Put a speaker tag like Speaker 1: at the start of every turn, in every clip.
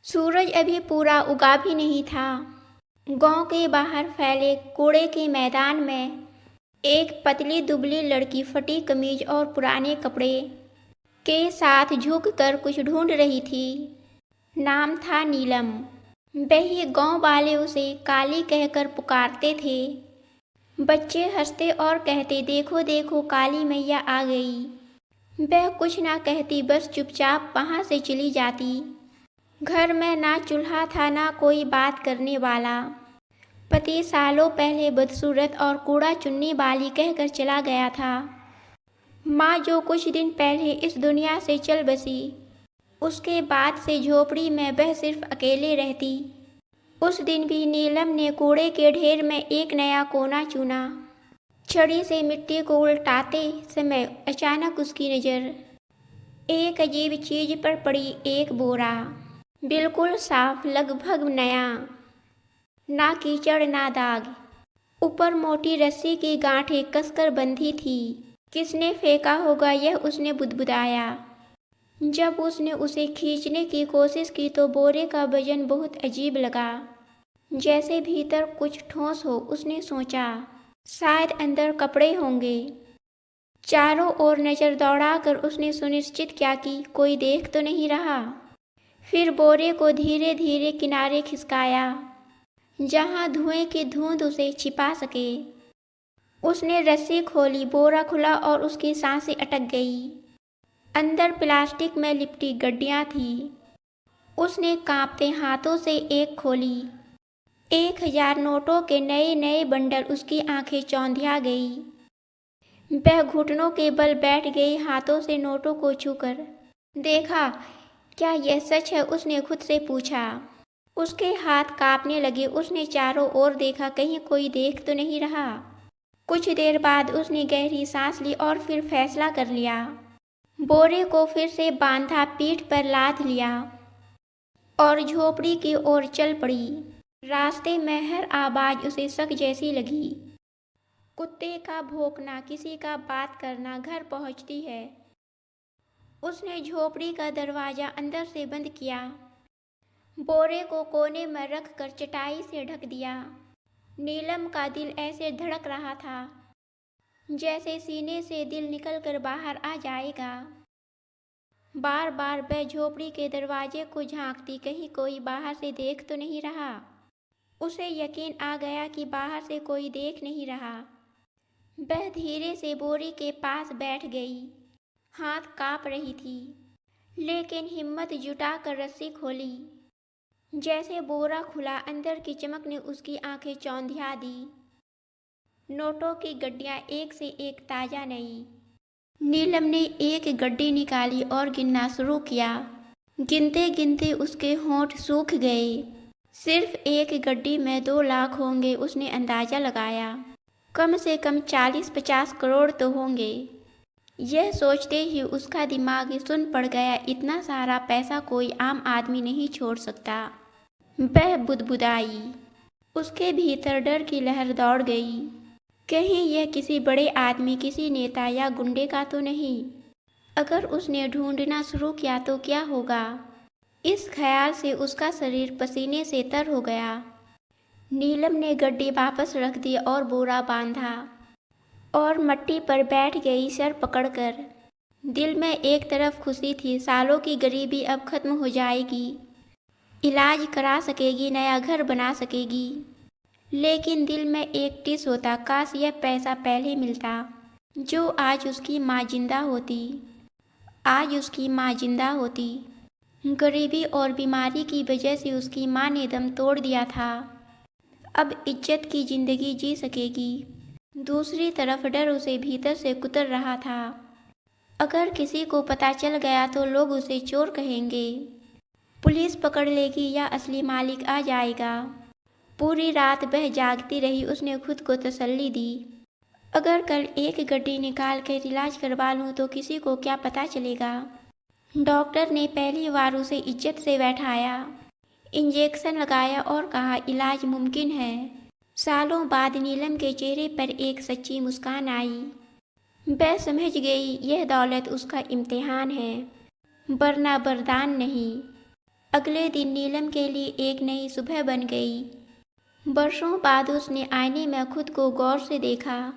Speaker 1: सूरज अभी पूरा उगा भी नहीं था। गांव के बाहर फैले कूड़े के मैदान में एक पतली दुबली लड़की फटी कमीज और पुराने कपड़े के साथ झुक कर कुछ ढूंढ रही थी। नाम था नीलम। वही गांव वाले उसे काली कहकर पुकारते थे। बच्चे हंसते और कहते, देखो देखो काली मैया आ गई। वह कुछ ना कहती, बस चुपचाप वहां से चली जाती। घर में ना चूल्हा था ना कोई बात करने वाला। पति सालों पहले बदसूरत और कूड़ा चुनने वाली कहकर चला गया था। माँ जो कुछ दिन पहले इस दुनिया से चल बसी, उसके बाद से झोपड़ी में वह सिर्फ अकेले रहती। उस दिन भी नीलम ने कूड़े के ढेर में एक नया कोना चुना। छड़ी से मिट्टी को उल्टाते समय अचानक उसकी नज़र एक अजीब चीज पर पड़ी। एक बोरा, बिल्कुल साफ, लगभग नया, ना कीचड़ ना दाग। ऊपर मोटी रस्सी की गांठें कसकर बंधी थी। किसने फेंका होगा यह उसने बुदबुदाया। जब उसने उसे खींचने की कोशिश की तो बोरे का वजन बहुत अजीब लगा, जैसे भीतर कुछ ठोस हो। उसने सोचा, शायद अंदर कपड़े होंगे। चारों ओर नज़र दौड़ाकर उसने सुनिश्चित किया कि कोई देख तो नहीं रहा। फिर बोरे को धीरे धीरे किनारे खिसकाया, जहां धुएं की धुंध उसे छिपा सके। उसने रस्सी खोली, बोरा खुला और उसकी सांसें अटक गई। अंदर प्लास्टिक में लिपटी गड्डियां थी। उसने कांपते हाथों से एक खोली। 1000 नोटों के नए नए बंडल। उसकी आंखें चौंधिया गई। वह घुटनों के बल बैठ गई, हाथों से नोटों को छूकर। देखा, क्या यह सच है? उसने खुद से पूछा। उसके हाथ कांपने लगे। उसने चारों ओर देखा, कहीं कोई देख तो नहीं रहा। कुछ देर बाद उसने गहरी सांस ली और फिर फैसला कर लिया। बोरे को फिर से बांधा, पीठ पर लाद लिया और झोपड़ी की ओर चल पड़ी। रास्ते में हर आवाज उसे शक जैसी लगी। कुत्ते का भौंकना, किसी का बात करना। घर पहुंचती है। उसने झोपड़ी का दरवाजा अंदर से बंद किया, बोरे को कोने में रख कर चटाई से ढक दिया। नीलम का दिल ऐसे धड़क रहा था जैसे सीने से दिल निकलकर बाहर आ जाएगा। बार बार वह झोपड़ी के दरवाजे को झांकती, कहीं कोई बाहर से देख तो नहीं रहा। उसे यकीन आ गया कि बाहर से कोई देख नहीं रहा। वह धीरे से बोरी के पास बैठ गई। हाथ कांप रही थी, लेकिन हिम्मत जुटाकर रस्सी खोली। जैसे बोरा खुला, अंदर की चमक ने उसकी आंखें चौंधिया दी। नोटों की गड्डियां एक से एक ताजा नई। नीलम ने एक गड्डी निकाली और गिनना शुरू किया। गिनते गिनते उसके होंठ सूख गए। सिर्फ एक गड्डी में 2 लाख होंगे, उसने अंदाजा लगाया। कम से कम 40-50 करोड़ तो होंगे। यह सोचते ही उसका दिमाग सुन्न पड़ गया। इतना सारा पैसा कोई आम आदमी नहीं छोड़ सकता। वह बुदबुदाई। उसके भीतर डर की लहर दौड़ गई। कहीं यह किसी बड़े आदमी, किसी नेता या गुंडे का तो नहीं। अगर उसने ढूंढना शुरू किया तो क्या होगा? इस ख्याल से उसका शरीर पसीने से तर हो गया। नीलम ने गड्डी वापस रख दी और बोरा बांधा और मट्टी पर बैठ गई, सर पकड़कर। दिल में एक तरफ खुशी थी, सालों की गरीबी अब खत्म हो जाएगी। इलाज करा सकेगी, नया घर बना सकेगी। लेकिन दिल में एक टिस होता, काश यह पैसा पहले मिलता, जो आज उसकी माँ जिंदा होती। आज उसकी माँ जिंदा होती। गरीबी और बीमारी की वजह से उसकी माँ ने दम तोड़ दिया था। अब इज्जत की जिंदगी जी सकेगी। दूसरी तरफ डर उसे भीतर से कुतर रहा था। अगर किसी को पता चल गया तो लोग उसे चोर कहेंगे, पुलिस पकड़ लेगी या असली मालिक आ जाएगा। पूरी रात वह जागती रही। उसने खुद को तसल्ली दी, अगर कल एक गड्डी निकाल कर इलाज करवा लूँ तो किसी को क्या पता चलेगा। डॉक्टर ने पहली बार उसे इज्जत से बैठाया, इंजेक्शन लगाया और कहा, इलाज मुमकिन है। सालों बाद नीलम के चेहरे पर एक सच्ची मुस्कान आई। वह समझ गई, यह दौलत उसका इम्तिहान है, वरना वरदान नहीं। अगले दिन नीलम के लिए एक नई सुबह बन गई। बरसों बाद उसने आईने में खुद को गौर से देखा।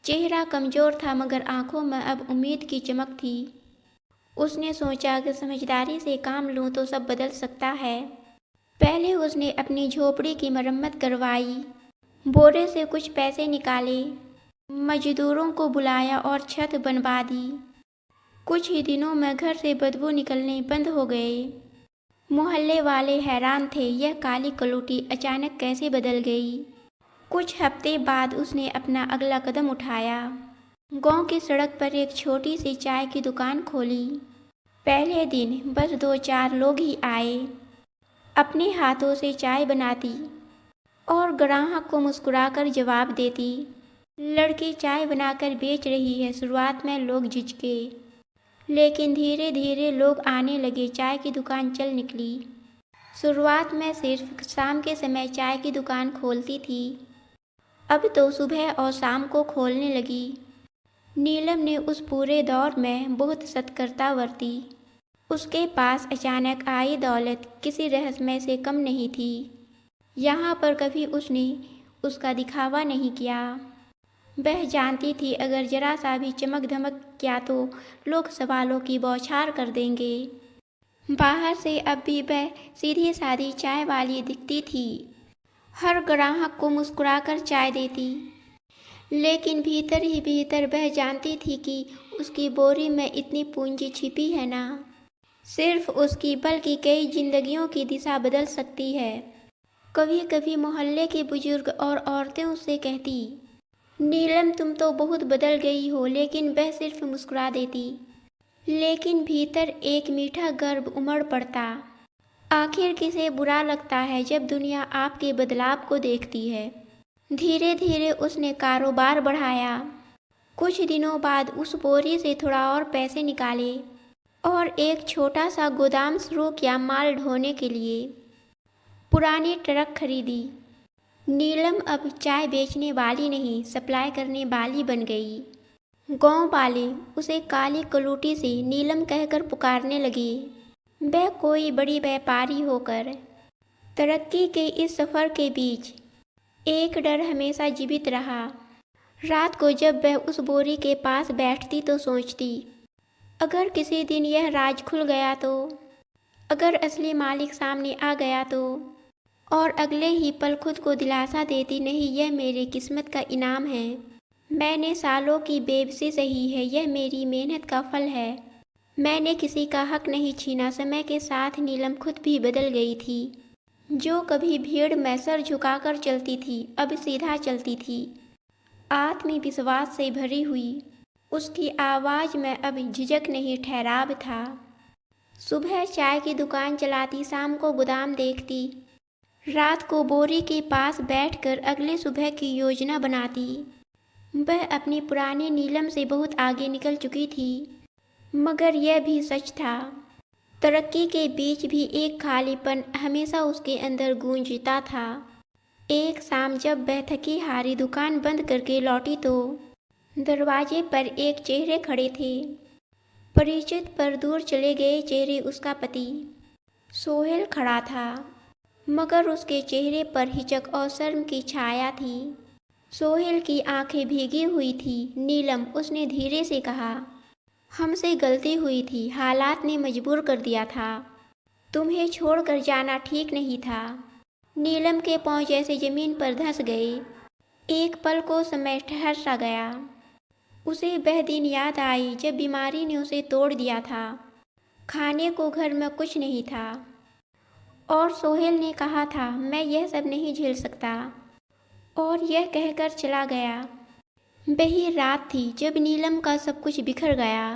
Speaker 1: चेहरा कमजोर था मगर आंखों में अब उम्मीद की चमक थी। उसने सोचा कि समझदारी से काम लूं तो सब बदल सकता है। पहले उसने अपनी झोपड़ी की मरम्मत करवाई, बोरे से कुछ पैसे निकाले, मजदूरों को बुलाया और छत बनवा दी। कुछ ही दिनों में घर से बदबू निकलने बंद हो गए। मोहल्ले वाले हैरान थे, यह काली कलूटी अचानक कैसे बदल गई। कुछ हफ्ते बाद उसने अपना अगला कदम उठाया। गांव की सड़क पर एक छोटी सी चाय की दुकान खोली। पहले दिन बस 2-4 लोग ही आए। अपने हाथों से चाय बनाती और ग्राहक को मुस्कुराकर जवाब देती। लड़की चाय बनाकर बेच रही है। शुरुआत में लोग झिझके, लेकिन धीरे धीरे लोग आने लगे। चाय की दुकान चल निकली। शुरुआत में सिर्फ शाम के समय चाय की दुकान खोलती थी, अब तो सुबह और शाम को खोलने लगी। नीलम ने उस पूरे दौर में बहुत सतर्कता बरती। उसके पास अचानक आई दौलत किसी रहस्य से कम नहीं थी। यहाँ पर कभी उसने उसका दिखावा नहीं किया। वह जानती थी अगर जरा सा भी चमक धमक किया तो लोग सवालों की बौछार कर देंगे। बाहर से अब भी वह सीधी सादी चाय वाली दिखती थी। हर ग्राहक को मुस्कुराकर चाय देती, लेकिन भीतर ही भीतर वह जानती थी कि उसकी बोरी में इतनी पूंजी छिपी है ना सिर्फ उसकी बल्कि कई जिंदगियों की दिशा बदल सकती है। कभी कभी मोहल्ले के बुजुर्ग और औरतें उससे कहती, नीलम तुम तो बहुत बदल गई हो, लेकिन वह सिर्फ मुस्कुरा देती। लेकिन भीतर एक मीठा गर्व उमड़ पड़ता। आखिर किसे बुरा लगता है जब दुनिया आपके बदलाव को देखती है। धीरे धीरे उसने कारोबार बढ़ाया। कुछ दिनों बाद उस बोरी से थोड़ा और पैसे निकाले और एक छोटा सा गोदाम शुरू किया माल ढोने के लिए। पुरानी ट्रक खरीदी। नीलम अब चाय बेचने वाली नहीं, सप्लाई करने वाली बन गई। गांव वाले उसे काली कलूटी से नीलम कहकर पुकारने लगे। वह कोई बड़ी व्यापारी होकर तरक्की के इस सफ़र के बीच एक डर हमेशा जीवित रहा। रात को जब वह उस बोरी के पास बैठती तो सोचती, अगर किसी दिन यह राज खुल गया तो, अगर असली मालिक सामने आ गया तो। और अगले ही पल खुद को दिलासा देती, नहीं यह मेरी किस्मत का इनाम है। मैंने सालों की बेबसी सही है, यह मेरी मेहनत का फल है। मैंने किसी का हक नहीं छीना। समय के साथ नीलम खुद भी बदल गई थी। जो कभी भीड़ में सर झुकाकर चलती थी अब सीधा चलती थी। आत्मविश्वास से भरी हुई उसकी आवाज़ में अब झिझक नहीं, ठहराव था। सुबह चाय की दुकान चलाती, शाम को गोदाम देखती, रात को बोरी के पास बैठकर अगले सुबह की योजना बनाती। वह अपनी पुरानी नीलम से बहुत आगे निकल चुकी थी, मगर यह भी सच था, तरक्की के बीच भी एक खालीपन हमेशा उसके अंदर गूंजता था। एक शाम जब वह थकी हारी दुकान बंद करके लौटी तो दरवाजे पर एक चेहरे खड़े थे। परिचित पर दूर चले गए चेहरे उसका पति सोहेल खड़ा था, मगर उसके चेहरे पर हिचक और शर्म की छाया थी। सोहेल की आंखें भीगी हुई थी। नीलम, उसने धीरे से कहा, हमसे गलती हुई थी, हालात ने मजबूर कर दिया था। तुम्हें छोड़कर जाना ठीक नहीं था। नीलम के पांव जैसे जमीन पर धंस गए। एक पल को समय ठहर सा गया। उसे वह दिन याद आई जब बीमारी ने उसे तोड़ दिया था। खाने को घर में कुछ नहीं था और सोहेल ने कहा था, मैं यह सब नहीं झेल सकता, और यह कहकर चला गया। वही रात थी जब नीलम का सब कुछ बिखर गया।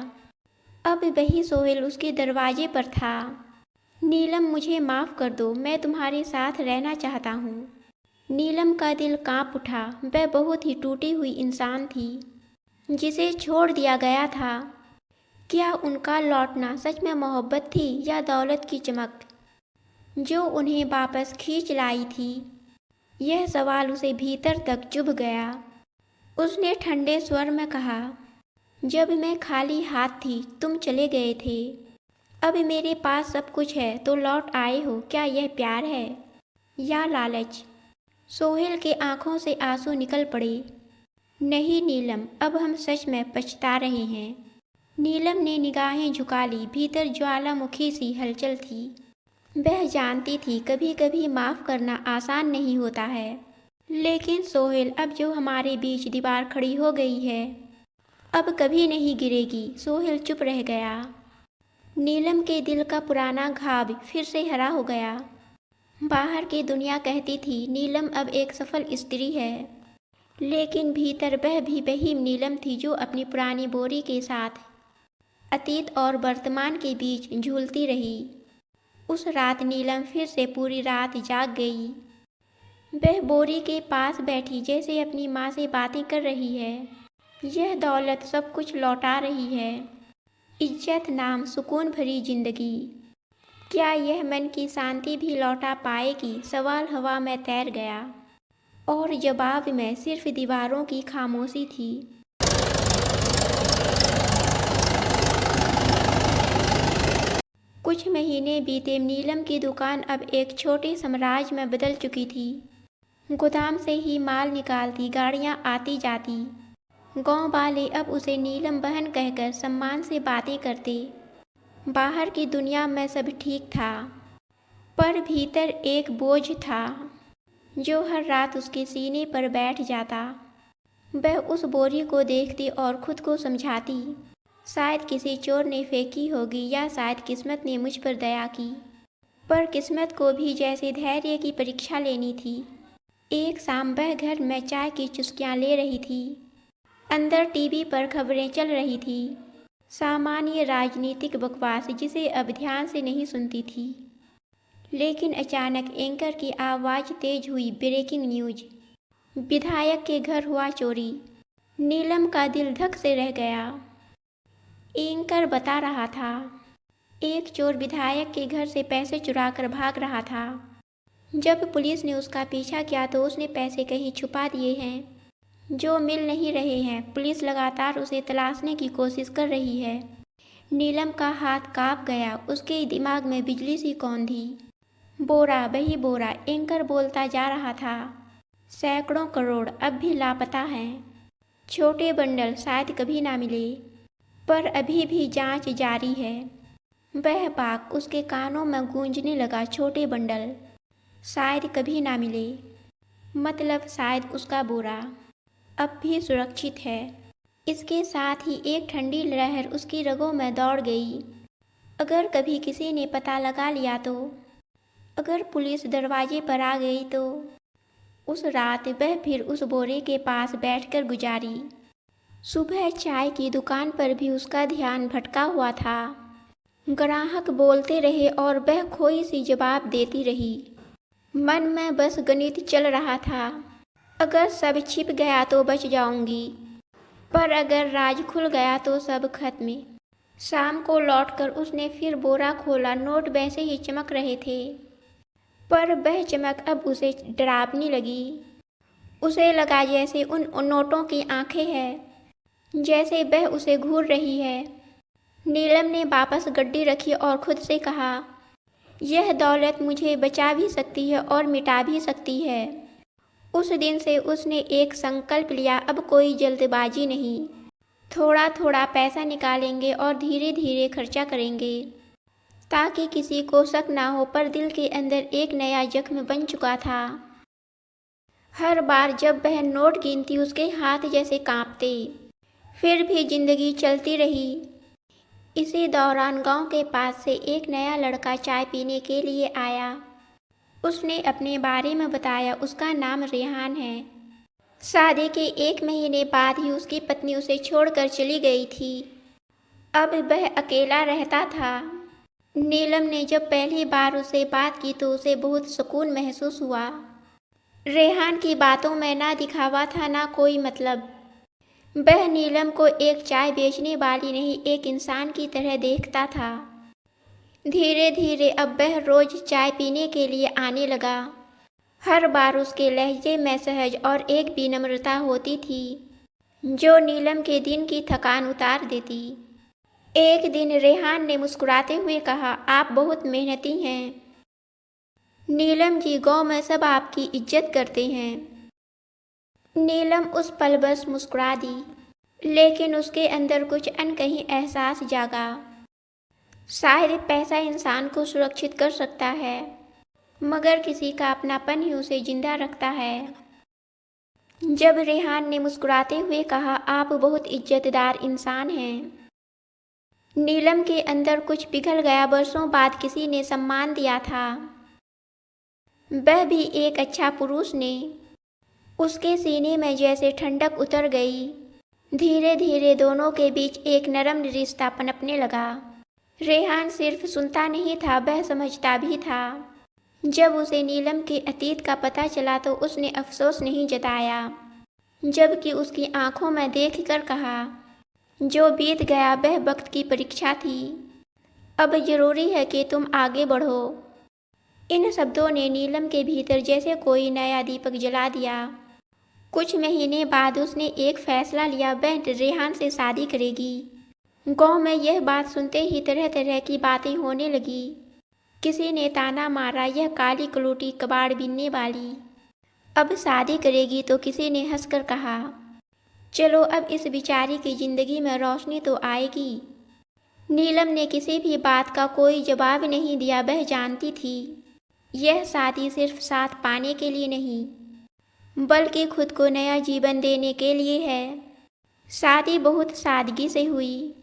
Speaker 1: अब वही सोहेल उसके दरवाजे पर था। नीलम, मुझे माफ़ कर दो, मैं तुम्हारे साथ रहना चाहता हूँ। नीलम का दिल कांप उठा। वह बहुत ही टूटी हुई इंसान थी जिसे छोड़ दिया गया था। क्या उनका लौटना सच में मोहब्बत थी या दौलत की चमक जो उन्हें वापस खींच लाई थी? यह सवाल उसे भीतर तक चुभ गया। उसने ठंडे स्वर में कहा, जब मैं खाली हाथ थी तुम चले गए थे। अब मेरे पास सब कुछ है तो लौट आए हो, क्या यह प्यार है या लालच? सोहेल के आंखों से आंसू निकल पड़े। नहीं नीलम, अब हम सच में पछता रहे हैं। नीलम ने निगाहें झुका ली। भीतर ज्वालामुखी सी हलचल थी। वह जानती थी कभी कभी माफ़ करना आसान नहीं होता है, लेकिन सोहेल, अब जो हमारे बीच दीवार खड़ी हो गई है अब कभी नहीं गिरेगी। सोहेल चुप रह गया। नीलम के दिल का पुराना घाव फिर से हरा हो गया। बाहर की दुनिया कहती थी नीलम अब एक सफल स्त्री है, लेकिन भीतर वह भी वही नीलम थी जो अपनी पुरानी बोरी के साथ अतीत और वर्तमान के बीच झूलती रही। उस रात नीलम फिर से पूरी रात जाग गई। वह बोरी के पास बैठी जैसे अपनी माँ से बातें कर रही है। यह दौलत सब कुछ लौटा रही है, इज्जत, नाम, सुकून भरी जिंदगी। क्या यह मन की शांति भी लौटा पाएगी? सवाल हवा में तैर गया और जवाब में सिर्फ दीवारों की खामोशी थी। कुछ महीने बीते। नीलम की दुकान अब एक छोटे साम्राज्य में बदल चुकी थी। गोदाम से ही माल निकालती, गाड़ियां आती जाती। गांव वाले अब उसे नीलम बहन कहकर सम्मान से बातें करते। बाहर की दुनिया में सब ठीक था, पर भीतर एक बोझ था जो हर रात उसके सीने पर बैठ जाता। वह उस बोरी को देखती और खुद को समझाती, शायद किसी चोर ने फेंकी होगी या शायद किस्मत ने मुझ पर दया की। पर किस्मत को भी जैसे धैर्य की परीक्षा लेनी थी। एक शाम वह घर में चाय की चुस्कियां ले रही थी। अंदर टीवी पर खबरें चल रही थी, सामान्य राजनीतिक बकवास जिसे अब ध्यान से नहीं सुनती थी। लेकिन अचानक एंकर की आवाज़ तेज हुई। ब्रेकिंग न्यूज, विधायक के घर हुआ चोरी। नीलम का दिल धक से रह गया। एंकर बता रहा था एक चोर विधायक के घर से पैसे चुराकर भाग रहा था। जब पुलिस ने उसका पीछा किया तो उसने पैसे कहीं छुपा दिए हैं जो मिल नहीं रहे हैं। पुलिस लगातार उसे तलाशने की कोशिश कर रही है। नीलम का हाथ कांप गया। उसके दिमाग में बिजली सी कौंधी। बोरा, वही बोरा, एंकर बोलता जा रहा था। सैकड़ों करोड़ अब भी लापता हैं। छोटे बंडल शायद कभी ना मिले, पर अभी भी जांच जारी है। वह बात उसके कानों में गूंजने लगा। छोटे बंडल शायद कभी ना मिले, मतलब शायद उसका बोरा अब भी सुरक्षित है। इसके साथ ही एक ठंडी लहर उसकी रगों में दौड़ गई। अगर कभी किसी ने पता लगा लिया तो, अगर पुलिस दरवाजे पर आ गई तो। उस रात वह फिर उस बोरे के पास बैठकर गुजारी। सुबह चाय की दुकान पर भी उसका ध्यान भटका हुआ था। ग्राहक बोलते रहे और वह खोई सी जवाब देती रही। मन में बस गणित चल रहा था, अगर सब छिप गया तो बच जाऊंगी, पर अगर राज खुल गया तो सब खत्म। शाम को लौटकर उसने फिर बोरा खोला। नोट वैसे ही चमक रहे थे, पर वह चमक अब उसे डरावनी लगी। उसे लगा जैसे उन नोटों की आंखें हैं, जैसे वह उसे घूर रही है। नीलम ने वापस गड्डी रखी और खुद से कहा, यह दौलत मुझे बचा भी सकती है और मिटा भी सकती है। उस दिन से उसने एक संकल्प लिया, अब कोई जल्दबाजी नहीं। थोड़ा थोड़ा पैसा निकालेंगे और धीरे धीरे खर्चा करेंगे, ताकि किसी को शक ना हो। पर दिल के अंदर एक नया जख्म बन चुका था। हर बार जब वह नोट गिनती उसके हाथ जैसे कांपते। फिर भी जिंदगी चलती रही। इसी दौरान गांव के पास से एक नया लड़का चाय पीने के लिए आया। उसने अपने बारे में बताया। उसका नाम रेहान है। शादी के 1 महीने बाद ही उसकी पत्नी उसे छोड़कर चली गई थी। अब वह अकेला रहता था। नीलम ने जब पहली बार उससे बात की तो उसे बहुत सुकून महसूस हुआ। रेहान की बातों में ना दिखावा था ना कोई मतलब। वह नीलम को एक चाय बेचने वाली नहीं, एक इंसान की तरह देखता था। धीरे धीरे अब वह रोज चाय पीने के लिए आने लगा। हर बार उसके लहजे में सहज और एक विनम्रता होती थी जो नीलम के दिन की थकान उतार देती। एक दिन रेहान ने मुस्कुराते हुए कहा, आप बहुत मेहनती हैं। नीलम जी, गांव में सब आपकी इज्जत करते हैं। नीलम उस पल बस मुस्कुरा दी, लेकिन उसके अंदर कुछ अनकही एहसास जागा। शायद पैसा इंसान को सुरक्षित कर सकता है, मगर किसी का अपनापन ही उसे जिंदा रखता है। जब रेहान ने मुस्कुराते हुए कहा, आप बहुत इज्जतदार इंसान हैं, नीलम के अंदर कुछ पिघल गया। बरसों बाद किसी ने सम्मान दिया था, वह भी एक अच्छा पुरुष ने। उसके सीने में जैसे ठंडक उतर गई। धीरे धीरे दोनों के बीच एक नरम रिश्ता पनपने लगा। रेहान सिर्फ सुनता नहीं था, वह समझता भी था। जब उसे नीलम के अतीत का पता चला तो उसने अफसोस नहीं जताया, जबकि उसकी आंखों में देखकर कहा, जो बीत गया वह वक्त की परीक्षा थी, अब जरूरी है कि तुम आगे बढ़ो। इन शब्दों ने नीलम के भीतर जैसे कोई नया दीपक जला दिया। कुछ महीने बाद उसने एक फैसला लिया, वह रेहान से शादी करेगी। गांव में यह बात सुनते ही तरह तरह की बातें होने लगी। किसी ने ताना मारा, यह काली कलूटी कबाड़ बीनने वाली अब शादी करेगी, तो किसी ने हंसकर कहा, चलो अब इस बेचारी की जिंदगी में रोशनी तो आएगी। नीलम ने किसी भी बात का कोई जवाब नहीं दिया। वह जानती थी यह शादी सिर्फ साथ पाने के लिए नहीं, बल्कि खुद को नया जीवन देने के लिए है। शादी बहुत सादगी से हुई,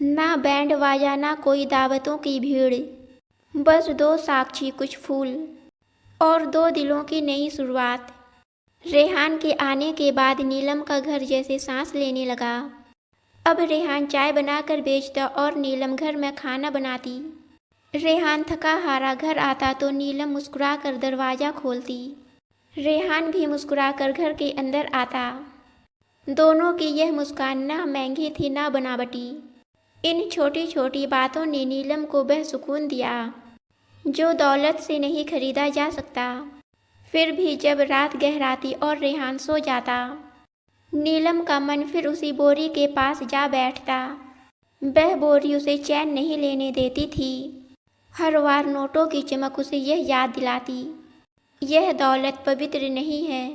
Speaker 1: ना बैंड बाजा, ना कोई दावतों की भीड़, बस दो साक्षी, कुछ फूल और दो दिलों की नई शुरुआत। रेहान के आने के बाद नीलम का घर जैसे सांस लेने लगा। अब रेहान चाय बनाकर बेचता और नीलम घर में खाना बनाती। रेहान थका हारा घर आता तो नीलम मुस्कुराकर दरवाज़ा खोलती। रेहान भी मुस्कुराकर घर के अंदर आता। दोनों की यह मुस्कान ना महंगी थी ना बनावटी। इन छोटी छोटी बातों ने नीलम को वह सुकून दिया जो दौलत से नहीं खरीदा जा सकता। फिर भी जब रात गहराती और रेहान सो जाता, नीलम का मन फिर उसी बोरी के पास जा बैठता। वह बोरी उसे चैन नहीं लेने देती थी। हर बार नोटों की चमक उसे यह याद दिलाती, यह दौलत पवित्र नहीं है।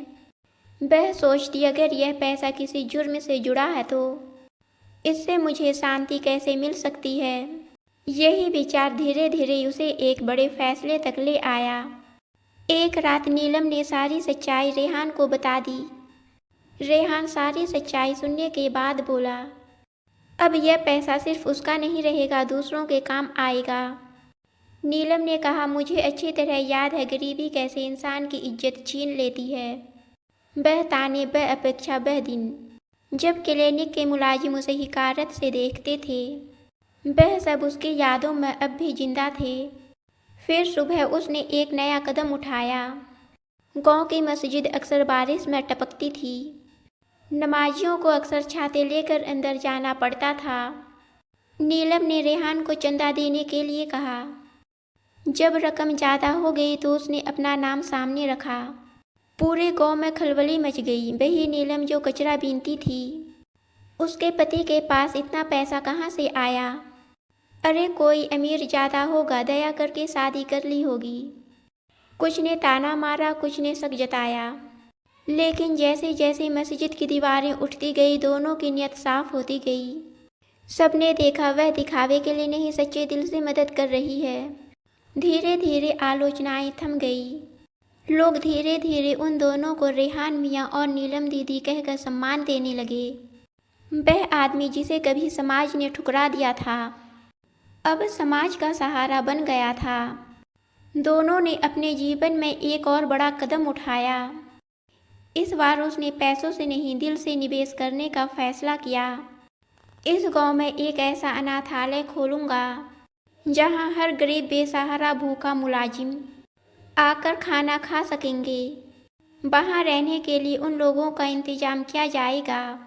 Speaker 1: वह सोचती, अगर यह पैसा किसी जुर्म से जुड़ा है तो इससे मुझे शांति कैसे मिल सकती है। यही विचार धीरे धीरे उसे एक बड़े फैसले तक ले आया। एक रात नीलम ने सारी सच्चाई रेहान को बता दी। रेहान सारी सच्चाई सुनने के बाद बोला, अब यह पैसा सिर्फ उसका नहीं रहेगा, दूसरों के काम आएगा। नीलम ने कहा, मुझे अच्छी तरह याद है गरीबी कैसे इंसान की इज्जत छीन लेती है। वह ताने, वह अपेक्षा, वह दिन जब क्लिनिक के मुलाजिम उसे हिकारत से देखते थे, वह सब उसकी यादों में अब भी जिंदा थे। फिर सुबह उसने एक नया कदम उठाया। गांव की मस्जिद अक्सर बारिश में टपकती थी। नमाजियों को अक्सर छाते लेकर अंदर जाना पड़ता था। नीलम ने रेहान को चंदा देने के लिए कहा। जब रकम ज़्यादा हो गई तो उसने अपना नाम सामने रखा। पूरे गांव में खलबली मच गई। वही नीलम जो कचरा बीनती थी, उसके पति के पास इतना पैसा कहाँ से आया? अरे कोई अमीर ज़्यादा होगा, दया करके शादी कर ली होगी। कुछ ने ताना मारा, कुछ ने शक जताया, लेकिन जैसे जैसे मस्जिद की दीवारें उठती गई, दोनों की नीयत साफ होती गई। सबने देखा वह दिखावे के लिए नहीं, सच्चे दिल से मदद कर रही है। धीरे धीरे आलोचनाएं थम गई। लोग धीरे धीरे उन दोनों को रेहान मियाँ और नीलम दीदी कहकर सम्मान देने लगे। वह आदमी जिसे कभी समाज ने ठुकरा दिया था, अब समाज का सहारा बन गया था। दोनों ने अपने जीवन में एक और बड़ा कदम उठाया। इस बार उसने पैसों से नहीं, दिल से निवेश करने का फैसला किया। इस गांव में एक ऐसा अनाथालय खोलूंगा जहां हर गरीब बेसहारा भूखा मुलाजिम आकर खाना खा सकेंगे। वहां रहने के लिए उन लोगों का इंतजाम किया जाएगा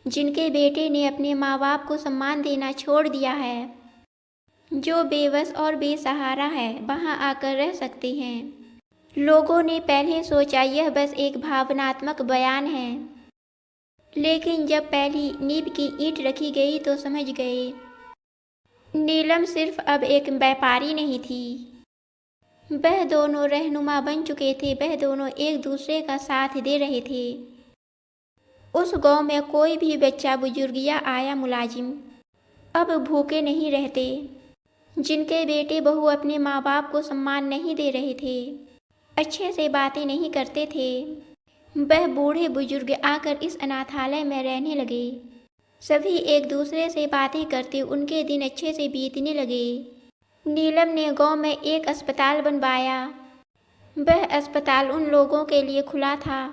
Speaker 1: जिनके बेटे ने अपने माँ बाप को सम्मान देना छोड़ दिया है। जो बेबस और बेसहारा है वहां आकर रह सकते हैं। लोगों ने पहले सोचा यह बस एक भावनात्मक बयान है, लेकिन जब पहली नींव की ईंट रखी गई तो समझ गए नीलम सिर्फ अब एक व्यापारी नहीं थी, वह दोनों रहनुमा बन चुके थे। वह दोनों एक दूसरे का साथ दे रहे थे। उस गांव में कोई भी बच्चा, बुजुर्ग या आया मुलाजिम अब भूखे नहीं रहते। जिनके बेटे बहू अपने माँ बाप को सम्मान नहीं दे रहे थे, अच्छे से बातें नहीं करते थे, वह बूढ़े बुजुर्ग आकर इस अनाथालय में रहने लगे। सभी एक दूसरे से बातें करते, उनके दिन अच्छे से बीतने लगे। नीलम ने गांव में एक अस्पताल बनवाया। वह अस्पताल उन लोगों के लिए खुला था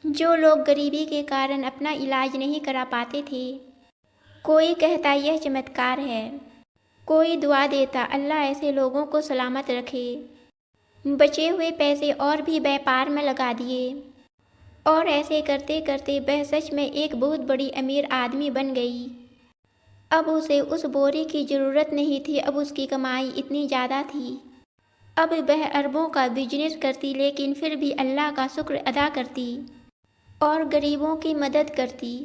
Speaker 1: जो लोग गरीबी के कारण अपना इलाज नहीं करा पाते थे। कोई कहता यह चमत्कार है, कोई दुआ देता अल्लाह ऐसे लोगों को सलामत रखे। बचे हुए पैसे और भी व्यापार में लगा दिए और ऐसे करते करते वह सच में एक बहुत बड़ी अमीर आदमी बन गई। अब उसे उस बोरी की ज़रूरत नहीं थी, अब उसकी कमाई इतनी ज़्यादा थी। अब वह अरबों का बिजनेस करती, लेकिन फिर भी अल्लाह का शुक्र अदा करती और गरीबों की मदद करती।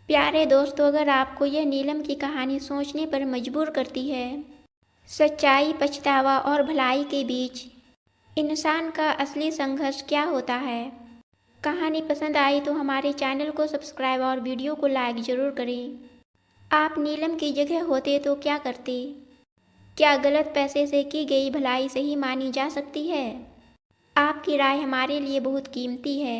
Speaker 1: प्यारे दोस्तों, अगर आपको यह नीलम की कहानी सोचने पर मजबूर करती है, सच्चाई, पछतावा और भलाई के बीच इंसान का असली संघर्ष क्या होता है। कहानी पसंद आई तो हमारे चैनल को सब्सक्राइब और वीडियो को लाइक ज़रूर करें। आप नीलम की जगह होते तो क्या करते? क्या गलत पैसे से की गई भलाई सही मानी जा सकती है? आपकी राय हमारे लिए बहुत कीमती है।